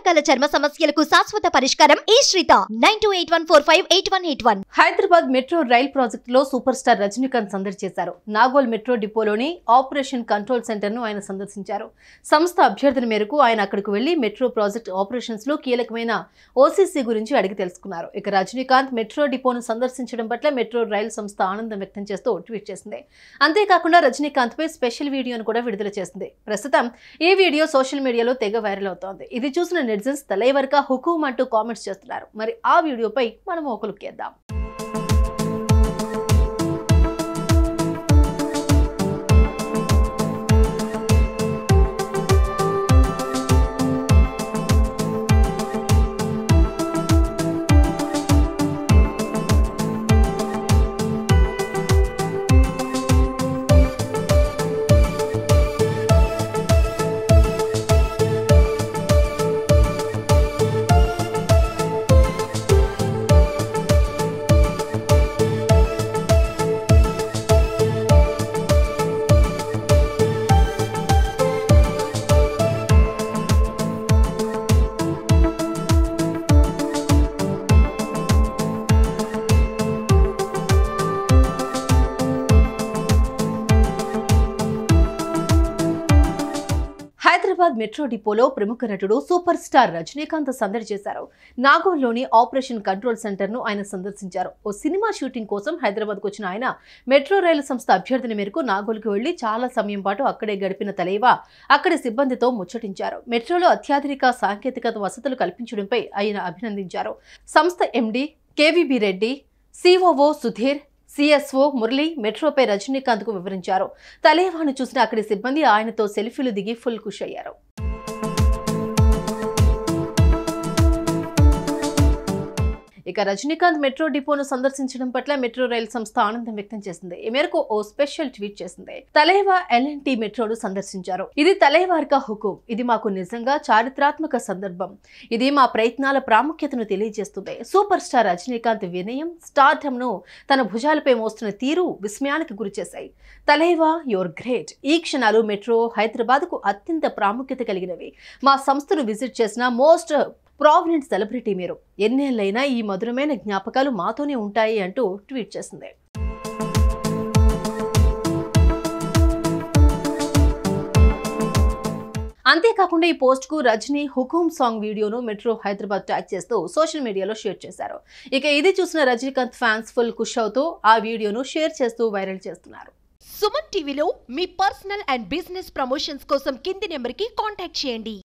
రకాల చర్మ సమస్యలకు శాశ్వత పరిష్కారం ఈ శ్రీత 9281458181. హైదరాబాద్ మెట్రో రైల్ ప్రాజెక్టులో సూపర్ స్టార్ రజనీకాంత్ సందడి చేశారు. నాగోల్ మెట్రో డిపోలోని ఆపరేషన్ కంట్రోల్ సెంటర్ ను ఆయన సందర్శించారు. సంస్థ అభ్యర్థన మేరకు ఆయన అక్కడికి వెళ్లి మెట్రో ప్రాజెక్ట్ ఆపరేషన్స్ లో కీలకమైన ఓసీసీ గురించి అడిగి తెలుసుకున్నారు. ఇక రజనీకాంత్ మెట్రో డిపోను సందర్శించడం పట్ల మెట్రో రైల్ సంస్థ ఆనందం వ్యక్తం చేస్తూ ట్వీట్ చేసింది. అంతేకాకుండా రజనీకాంత్ పై స్పెషల్ వీడియోను కూడా విడుదల చేసింది. ప్రస్తుతం ఈ వీడియో సోషల్ మీడియాలో తెగ వైరల్ అవుతోంది. ఇది చూసిన నెటిజన్స్ తలైవర్గా హుకుం అంటూ కామెంట్స్ చేస్తున్నారు. మరి ఆ వీడియోపై మనం ఒక లుక్ చేద్దాం. హైదరాబాద్ మెట్రో డిపోలో ప్రముఖ నటుడు సూపర్ స్టార్ రజనీకాంత్ సందడి చేశారు. నాగోల్లోని ఆపరేషన్ కంట్రోల్ సెంటర్ ను ఆయన సందర్శించారు. ఓ సినిమా షూటింగ్ కోసం హైదరాబాద్కు వచ్చిన ఆయన మెట్రో రైలు సంస్థ అభ్యర్థన మేరకు నాగోల్కు వెళ్లి చాలా సమయం పాటు అక్కడే గడిపిన తలేవా అక్కడి సిబ్బందితో ముచ్చటించారు. మెట్రోలో అత్యాధునిక సాంకేతికత వసతులు కల్పించడంపై ఆయన అభినందించారు. సంస్థ MD KVB Reddy, COO Sudheer, CSO Murali మెట్రోపై రజనీకాంత్ కు వివరించారు. తలేవాను చూసిన అక్కడి సిబ్బంది ఆయనతో సెల్ఫీలు దిగి ఫుల్ ఖుష్ అయ్యారు. ఇక రజనీకాంత్ మెట్రో డిపోను సందర్శించడం పట్ల మెట్రో రైల్ సంస్థ ఆనందం వ్యక్తం చేసింది. ఈ మేరకు ఓ స్పెషల్ ట్వీట్ చేసింది. తలేవా ఎల్ఎన్టీ మెట్రోను సందర్శించారు. ఇది తలేవార్గా హుకుం. ఇది మాకు నిజంగా చారిత్రాత్మక సందర్భం. ఇది మా ప్రయత్నాల ప్రాముఖ్యతను తెలియజేస్తుంది. సూపర్ స్టార్ రజనీకాంత్ వినయం, స్టార్డమ్ ను తన భుజాలపై మోస్తున్న తీరు విస్మయానికి గురిచేశాయి. తలేవా యువర్ గ్రేట్. ఈ క్షణాలు మెట్రో హైదరాబాద్ కు అత్యంత ప్రాముఖ్యత కలిగినవి. మా సంస్థను విజిట్ చేసిన మోస్ట్ ప్రామినెంట్ సెలబ్రిటీ మీరు. ఎన్నేళ్లైనా ఈ మధురమైన జ్ఞాపకాలు మాతోనే ఉంటాయి అంటూ ట్వీట్ చేసింది. అంతేకాకుండా ఈ పోస్ట్ కు రజనీ హుకుం సాంగ్ వీడియోను మెట్రో హైదరాబాద్ ట్యాగ్ చేస్తూ సోషల్ మీడియాలో షేర్ చేశారు. ఇక ఇది చూసిన రజనీకాంత్ ఫ్యాన్స్ ఫుల్ ఖుష్ అవుతూ ఆ వీడియోను షేర్ చేస్తూ వైరల్ చేస్తున్నారు. సుమన్ టీవీలో మీ పర్సనల్ అండ్ బిజినెస్ ప్రమోషన్స్ కోసం కింది నెంబర్కి కాంటాక్ట్ చేయండి.